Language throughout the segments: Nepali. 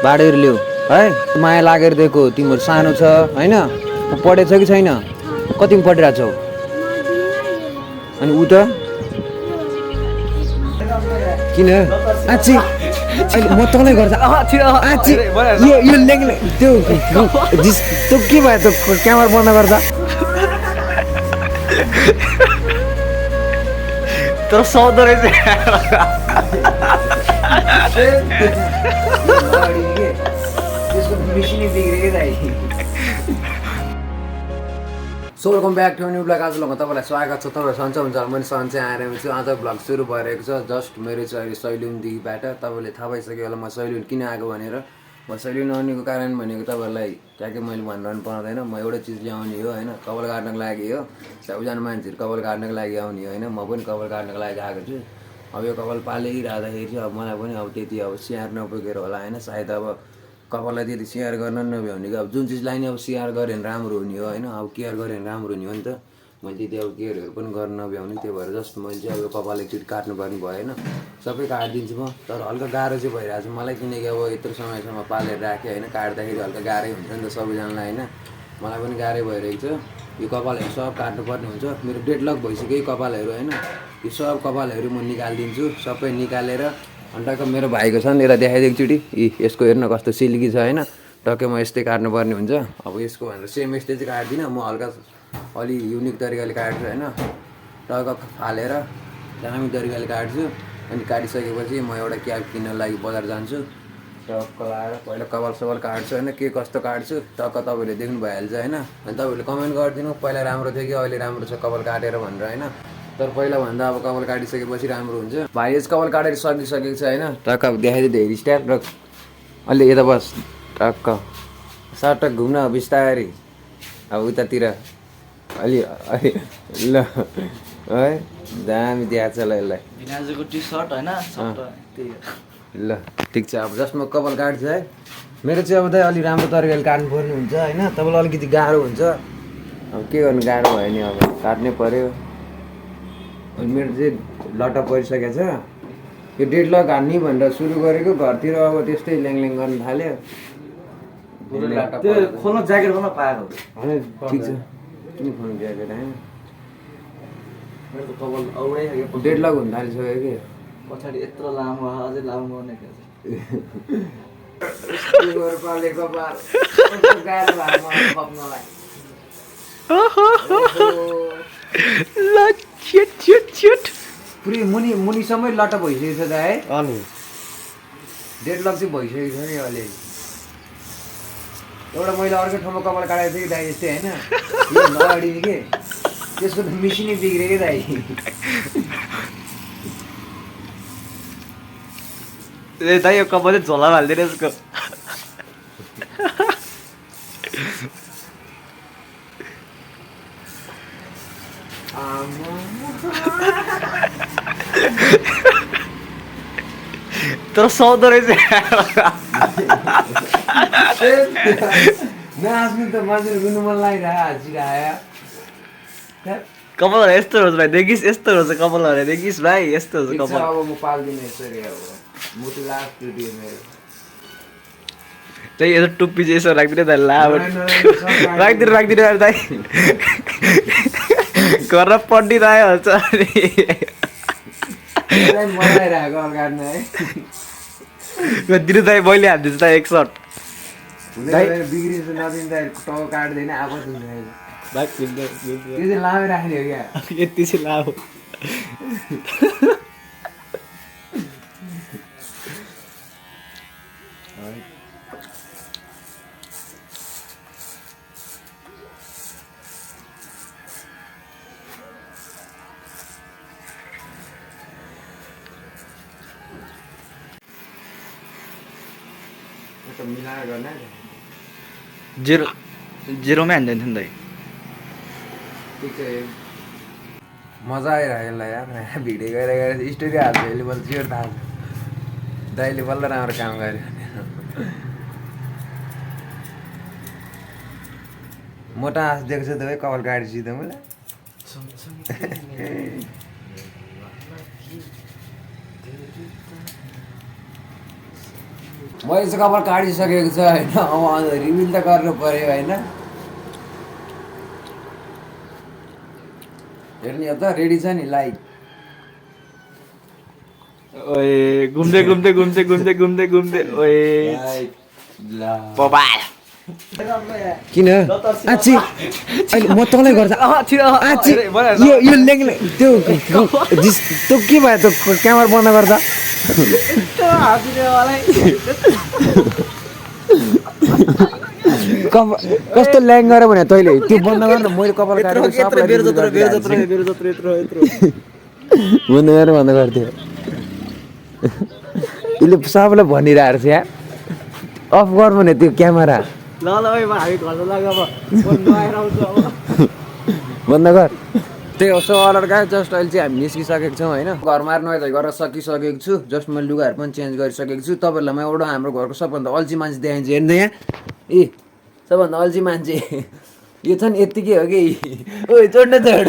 बाँडेर ल्याऊ है माया लागेर दिएको तिम्रो सानो छ होइन पढेछ कि छैन कतिमा पढिरहेको छौ अनि ऊ त किन आची म तँलाई गर्छ आची यो लेख्ने त्यो त्यो के भयो त्यो क्यामेरा बन्द गर्छ तर सौदो रहेछ सो welcome back to new blog. आज लगमा तपाईँलाई स्वागत छ। तपाईँ सन्चै हुन्छ मैले सन्चै आएर छु। आज ब्लग सुरु भइरहेको छ। जस्ट मेरो चाहिँ अहिले सैलुनदेखिबाट तपाईँले थाहा भइसक्यो होला म सैलुन किन आएको भनेर। म सैलुन आउनेको कारण भनेको तपाईँहरूलाई ट्याक्कै मैले भनिरहनु पर्दैन। म एउटै चिज ल्याउने हो होइन, कपाल काट्नको लागि हो। सबैजना मान्छेहरू कपाल काट्नको लागि आउने होइन, म पनि कपाल काट्नको लागि आएको छु। अब यो कपाल पालिरहँदाखेरि चाहिँ अब मलाई पनि अब त्यति अब स्याहार नपुगेर होला होइन, सायद अब कपाललाई त्यति स्याहार गर्न नभ्याउने कि अब जुन चिजलाई नि अब स्याहार गऱ्यो भने राम्रो हुने हो होइन, अब केयर गऱ्यो भने राम्रो हुने हो नि त। मैले त्यति अब केयरहरू पनि गर्न नभ्याउने, त्यही भएर जस्ट मैले चाहिँ अब यो कपाल एकचोटि काट्नुपर्ने भयो होइन। सबै काटिदिन्छु म, तर हल्का गाह्रो चाहिँ भइरहेको छ मलाई, किनकि अब यत्रो समयसम्म पालेर राखेँ होइन, काट्दाखेरि हल्का गाह्रै हुन्छ नि त सबैजनालाई होइन, मलाई पनि गाह्रै भइरहेको छ। यो कपालहरू सब काट्नुपर्ने हुन्छ। मेरो डेडलक भइसक्यो कपालहरू होइन, यो सब कपालहरू म निकालिदिन्छु। सबै निकालेर अनि टक्क मेरो भाइको छ नि यसलाई देखाइदिएको एकचोटि, यसको हेर्न कस्तो सिल्की छ होइन, टक्कै म यस्तै काट्नुपर्ने हुन्छ। अब यसको भनेर सेम यस्तै चाहिँ काट्दिनँ म, हल्का अलि युनिक तरिकाले काट्छु होइन, टक्क फालेर दामी तरिकाले काट्छु। अनि काटिसकेपछि म एउटा क्याप किन्नको लागि बजार जान्छु। टक्क लाएर पहिला कपाल सपाल काट्छु होइन, के कस्तो काट्छु टक्क तपाईँहरूले देख्नु भइहाल्छ होइन। अनि तपाईँहरूले कमेन्ट गरिदिनु पहिला राम्रो थियो कि अहिले राम्रो छ कपाल काटेर भनेर होइन, तर पहिलाभन्दा अब कपाल काटिसकेपछि राम्रो हुन्छ। भाइ यस कपाल काटेर सकिसकेको छ होइन, टक्क देखाइदियो हेयर स्टाइल र अलि यता बस टक्क सटक घुम्न बिस्तारै अब उतातिर अलि अलि ल है दामी देखाएको छ ल यसलाई भिनाजुको टी सर्ट होइन ल ठिक छ। अब जस्ट म कपाल काट्छु है, मेरो चाहिँ अब त अलि राम्रो तरिकाले काट्नुपर्ने हुन्छ होइन, तपाईँलाई अलिकति गाह्रो हुन्छ। अब के गर्नु, गाह्रो भयो नि अब काट्नै पऱ्यो। अनि मेरो चाहिँ लट्टा परिसकेको छ। यो डेडलक हान्ने भनेर सुरु गरेको, घरतिर अब त्यस्तै ल्याङल्याङ गर्न थाल्यो। त्यो खोल्न ज्याकेट खोल्न पाएको होइन ठिक छ, किन खोल्नु ज्याकेट होइन, मेरो त कपाल औडै खायो डेडलक हुन थालिसक्यो कि पछाडि यत्रो लामो अझै लामो गर्ने पुरै मुनि मुनिसम्मै लट्टा भइसकेको छ त है। अनि डेडलक चाहिँ भइसकेको छ नि अहिले। एउटा मैले अर्को ठाउँमा कपाल काटेको थिएँ कि दाइ यस्तै होइन, यो अगाडि के त्यसको त मिसिनै बिग्रेको कि दाइ। ए दाइ यो कपाल चाहिँ झोला हालिदिएर यसको तर सौदो रहेछ नाच्नु त मान्छेले रुनु मन लागिरहेको हाँसिरहेको। कपालहरू यस्तो हुन्छ भाइ, देखिस् यस्तो हुन्छ कपालहरू, देखिस् भाइ यस्तो हुन्छ कपाल। अब म पाल्दिनँ यसरी, अब मुटु लास्ट टुट्यो मेरो। त्यही यसो टुप्पी चाहिँ यसो राखिदिनु दाइ, ला राखिदिनु दाइ घर पड्डिरहेको हुन्छ मनाइरहेको काट्नु है, दिनु दाइ मैले हालिदिन्छु दाइ एक सर्ट बिग्रिन्छ नदिनु त टाउ काट्दैन आफै दिन्छ भाइ त्यो चाहिँ लामै राख्ने हो क्या। यति चाहिँ लामो मिलाएर गर्ने जेरोमै हान्दैन थियो नि दाइ। ठिक छ, मजा आइरहेको यसलाई यार, भिडियो गएर स्टोरी हाल्छ यसले, बल्ल चियर थाहा छ दाइले बल्ल राम्रो काम गर्यो। मोटा हाँस दिएको छ तपाईँ कपाल काटेपछि त मलाई। मैले चाहिँ कपाल काटिसकेको छ होइन अब रिभिल त गर्नु पर्यो होइन हेर्ने हो त रेडी छ नि लाइट ओए घुम्दै घुम्दै घुम्दै घुम्दै घुम्दै घुम्दै ओए बबाल किन आछि अहिले म तँलाई गर्छ आछि यो लेख्ने त्यो त्यो के भयो त्यो क्यामेरा बन्द गर्दा कस्तो ल्याङ गऱ्यो भने तैँले त्यो बन्द गर न मैले कपाल काटेको बन्द गरेर बन्द गर्थ्यो यसले सबैलाई भनिरहेको छ यार अफ गर भने त्यो क्यामेरा बन्द गर त्यही हो सो अर्डर गायो जस्ट अहिले चाहिँ हामी निस्किसकेको छौँ होइन घरमा नुहाइ गरेर सकिसकेको छु जस्ट मैले लुगाहरू पनि चेन्ज गरिसकेको छु तपाईँहरूलाई म एउटा हाम्रो घरको सबभन्दा अल्छी मान्छे देखाइन्छ हेर्नु यहाँ ए सबभन्दा अल्छी मान्छे यो छ नि यत्तिकै हो कि ओ चढ्न चढ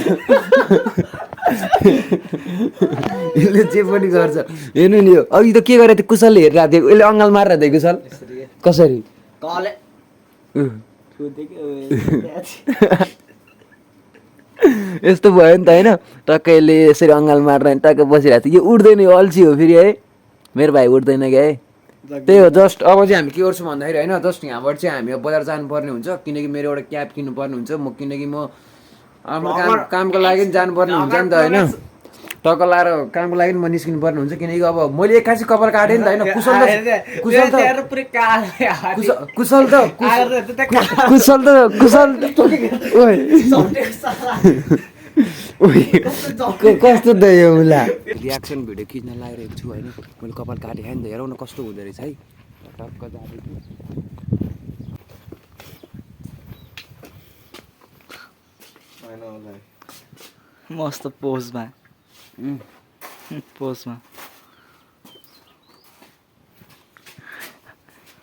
यसले जे पनि गर्छ हेर्नु नि यो अघि त के गरेर थियो कुशलले हेरिरहेको थियो यसले अङ्गाल मारेर थियो कुशल कसरी यस्तो भयो नि त होइन टक्कै यसले यसरी अङ्गाल मारेर टक्कै बसिरहेको थियो यो उठ्दैन यो अल्छी हो फेरि है मेरो भाइ उठ्दैन क्या है त्यही हो जस्ट अब चाहिँ हामी के गर्छौँ भन्दाखेरि होइन जस्ट यहाँबाट चाहिँ हामी अब बजार जानुपर्ने हुन्छ किनकि मेरो एउटा क्याब किन्नुपर्ने हुन्छ किनकि म आफ्नो कामको लागि पनि जानुपर्ने हुन्छ नि त होइन टक्क लाएर कामको लागि म निस्किनु पर्ने हुन्छ किनकि अब मैले एक्कासी कपाल काटेँ नि त होइन कस्तो त यो उसला रियाक्सन भिडियो खिच्न लागिरहेको छु होइन मैले कपाल काटेँ नि त हेरौँ न कस्तो हुँदो रहेछ है टक्क जाँदैछु मस्त पोजमा पोजमा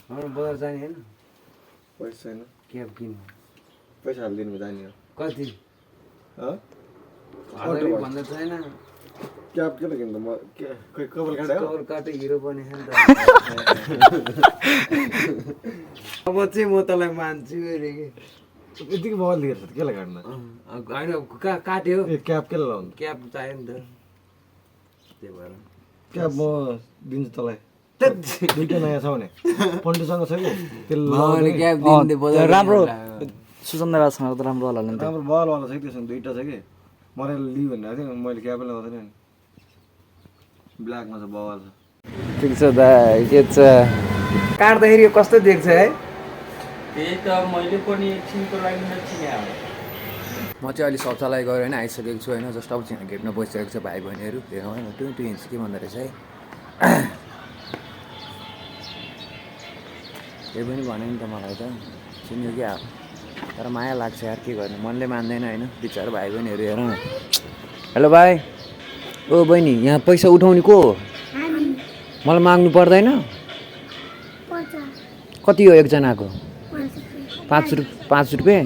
बजार जाने होइन पैसा छैन क्याब किन्नु पैसा हालिदिनु जाने हो कति भन्दा छैन क्याब किन किन्नु म कपाल काट्यो कपाल काटे हिरो बने नि त अब चाहिँ म तँलाई मान्छु अरे कि यतिकै मोबाइल लिएर छ केलाई काट्न होइन काट्यो ए क्याब केलाई लाउनु क्याब चाहियो नि त त्यही भएर क्याब म दिन्छु तँलाई दुईटा नयाँ छ भने पन्टुसँग छ कि त्यसले क्याब राम्रो सुसन्दा राजसँग त राम्रो होला नि त राम्रो बलवाला छ कि त्योसँग दुईटा छ कि मलाई लिउ भनेको थिएँ मैले क्याबै ल्याउँदैन नि ब्ल्याकमा छ बवाल छ ठिक छ दाइ के छ काट्दाखेरि यो कस्तो देख्छ है त्यही त मैले पनि एकछिनको लागि नचिने म चाहिँ अहिले शौचालय गएर होइन आइसकेको छु होइन जस्ट अब चाहिँ गेटमा बसिसकेको छ भाइ बहिनीहरू हेरौँ होइन 20 इन्च के भन्दो रहेछ है त्यही पनि भन्यो नि त मलाई त चिन्यो क्या तर माया लाग्छ यार के गर्नु मनले मान्दैन होइन बिचारा भाइ बहिनीहरू हेरौँ हेलो भाइ ओ बहिनी यहाँ पैसा उठाउने को हो मलाई माग्नु पर्दैन कति हो एकजनाको 5 रुपियाँ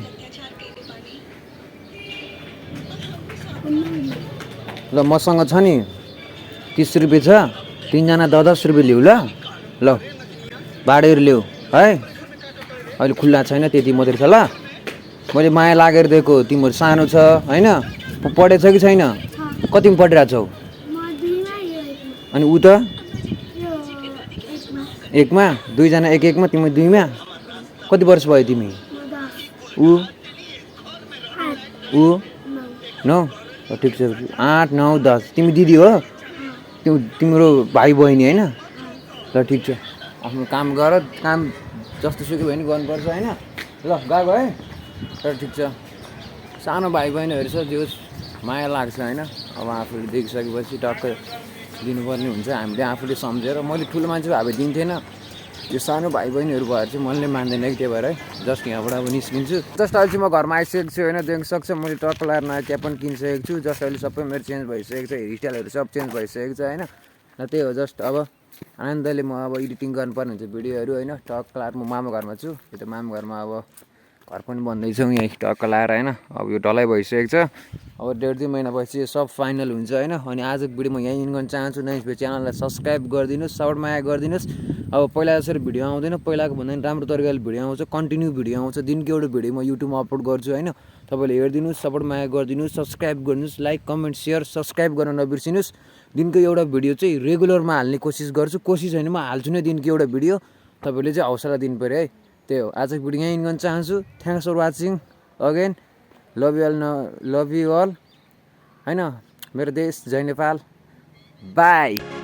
ल मसँग छ नि 30 रुपियाँ छ 3 जना 10 रुपियाँ लिऊ ल ल भाडाहरू लिऊ है अहिले खुल्ला छैन त्यति मात्रै छ ल मैले माया लागेर दिएको तिमीहरू सानो छ होइन पढेछ कि छैन कतिमा पढिरहेको छौ अनि ऊ त एकमा 2 जना एकमा तिमी 2मा कति वर्ष भयो तिमी ऊ 9 ठिक छ 8 9 10 तिमी दिदी हो तिम्रो भाइ बहिनी होइन ल ठिक छ आफ्नो काम गर काम जस्तो सुकै भयो नि गर्नुपर्छ होइन ल गएको है तर ठिक छ सानो भाइ बहिनीहरू छ जो माया लाग्छ होइन अब आफूले देखिसकेपछि टक्कै दिनुपर्ने हुन्छ हामीले आफूले सम्झेर मैले ठुलो मान्छे भए दिन्थेन यो सानो भाइ बहिनीहरू भएर चाहिँ मनले मान्दैन कि त्यही भएर है जस्ट यहाँबाट अब निस्किन्छु जस्ट अहिले चाहिँ म घरमा आइसकेको छु होइन देख्न सक्छ मैले टक्क लाएर नयाँ क्याब पनि किनिसकेको छु जस्ट अहिले सबै मेरो चेन्ज भइसकेको छ हेयरस्टाइलहरू सब चेन्ज भइसकेको छ होइन र त्यही हो जस्ट अब आनन्दले म अब एडिटिङ गर्नुपर्ने हुन्छ भिडियोहरू होइन टक्क लाएर म मामा घरमा छु यो त मामा घरमा अब घर पनि भन्दैछौँ यहीँ टक्क लाएर होइन। अब यो ढलाइ भइसकेको छ, अब 1.5-2 महिनापछि सब फाइनल हुन्छ होइन। अनि आजको भिडियो म यहीँ इन गर्न चाहन्छु। नयाँ च्यानललाई सब्सक्राइब गरिदिनुहोस्, सपोर्ट माया गरिदिनुहोस्। अब पहिला जसरी भिडियो आउँदैन, पहिलाको भन्दा पनि राम्रो तरिकाले भिडियो आउँछ, कन्टिन्यू भिडियो आउँछ। दिनको एउटा भिडियो म युट्युबमा अपलोड गर्छु होइन। तपाईँले हेरिदिनुहोस्, सपोर्ट माया गरिदिनुहोस्, सब्सक्राइब गरिदिनुहोस्, लाइक कमेन्ट सेयर सब्सक्राइब गर्न नबिर्सिनुहोस्। दिनको एउटा भिडियो चाहिँ रेगुलरमा हाल्ने कोसिस गर्छु, कोसिस होइन म हाल्छु नै दिनको एउटा भिडियो। तपाईँले चाहिँ हौसला दिनु पऱ्यो है। त्यही हो, आजको भिडियो यहीँ इन गर्न चाहन्छु। Thanks for watching again. Love you all होइन। मेरो देश जय नेपाल। बाई।